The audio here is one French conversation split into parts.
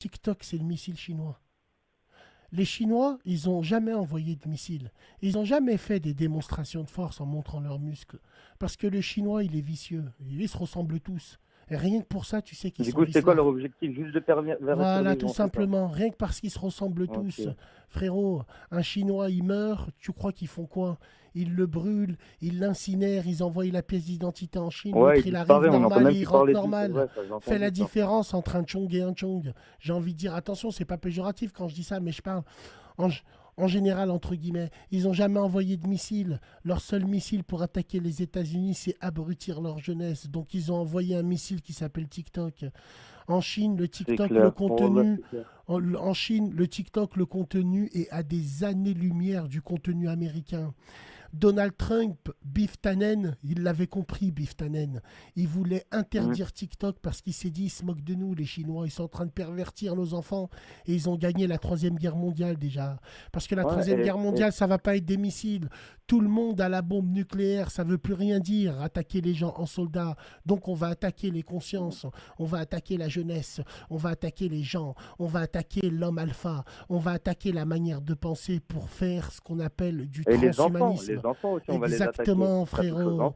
TikTok, c'est le missile chinois. Les Chinois, ils n'ont jamais envoyé de missiles. Ils n'ont jamais fait des démonstrations de force en montrant leurs muscles. Parce que le Chinois, il est vicieux. Ils se ressemblent tous. Et rien que pour ça, tu sais qu'ils Du sont coup, c'est quoi leur vicelards. objectif? Juste de pervertir Voilà, les tout gens, c'est ça? simplement. Rien que parce qu'ils se ressemblent tous. Ok. Frérot, un Chinois, il meurt, tu crois qu'ils font quoi? Ils le brûlent, ils l'incinèrent, ils envoient la pièce d'identité en Chine, Ouais, l'autre il il arrive disparaît, on n'entend normal et même il plus rentre parler de lui, c'est normal. vrai, ça j'ai Fais la entendu ça. différence entre un Chong et un Chong. J'ai envie de dire, attention, c'est pas péjoratif quand je dis ça, mais je parle en, en général, entre guillemets. Ils n'ont jamais envoyé de missiles. Leur seul missile pour attaquer les États-Unis, c'est abrutir leur jeunesse. Donc ils ont envoyé un missile qui s'appelle TikTok. En Chine, le C'est TikTok, le clair. Oh, bah, contenu, c'est clair. en Chine, le TikTok, le contenu est à des années-lumière du contenu américain. Donald Trump, Biff Tannen, il l'avait compris, Biff Tannen. Il voulait Hmm. interdire TikTok parce qu'il s'est dit, ils se moquent de nous, les Chinois. Ils sont en train de pervertir nos enfants. Et ils ont gagné la Troisième Guerre mondiale déjà. Parce que la Ouais, Troisième Guerre mondiale, ça va pas être des missiles. Tout le monde a la bombe nucléaire. Ça veut plus rien dire, attaquer les gens en soldats. Donc on va attaquer les consciences. On va attaquer la jeunesse. On va attaquer les gens. On va attaquer l'homme alpha. On va attaquer la manière de penser pour faire ce qu'on appelle du et transhumanisme. les enfants aussi, on va les attaquer. Exactement, Ça touche aux frérot. enfants.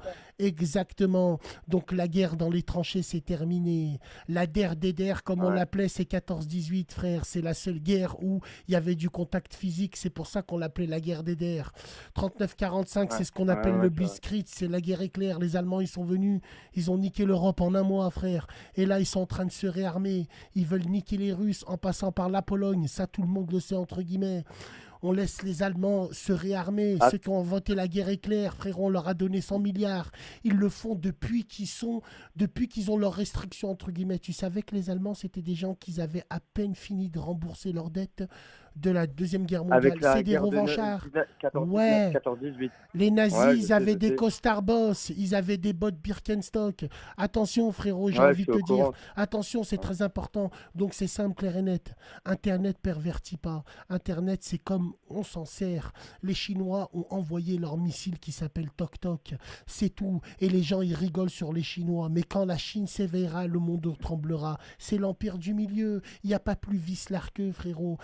Exactement. Donc la guerre dans les tranchées, c'est terminé. La der des der, comme on Ouais, l'appelait, c'est 14-18, frère. C'est la seule guerre où il y avait du contact physique. C'est pour ça qu'on l'appelait la guerre des der. 39-45, ouais, c'est ce qu'on ouais, appelle ouais, le c'est vrai. Blitzkrieg. C'est la guerre éclair. Les Allemands, ils sont venus. Ils ont niqué l'Europe en un mois, frère. Et là, ils sont en train de se réarmer. Ils veulent niquer les Russes en passant par la Pologne. Ça, tout le monde le sait, entre guillemets. On laisse les Allemands se réarmer. Ah, Ceux qui ont inventé la guerre éclair, frérot, on leur a donné 100 milliards. Ils le font depuis qu'ils ont leurs restrictions, entre guillemets. Tu savais que les Allemands, c'était des gens qui avaient à peine fini de rembourser leurs dettes de la Deuxième Guerre mondiale. avec C'est la des guerre de revanchards. 14-19, Ouais, 14-18. les nazis, Ouais, ils avaient je des sais. costards boss, ils avaient des bottes Birkenstock. Attention, frérot, j'ai Ouais, je envie de suis te au dire, courant. attention, c'est Ouais. très important. Donc c'est simple, clair et net. Internet pervertit pas. Internet, c'est comme on s'en sert. Les Chinois ont envoyé leur missile qui s'appelle Tok Tok. C'est tout. Et les gens, ils rigolent sur les Chinois. Mais quand la Chine s'éveillera, le monde tremblera. C'est l'empire du milieu. Il n'y a pas plus vicelard qu'eux, frérot.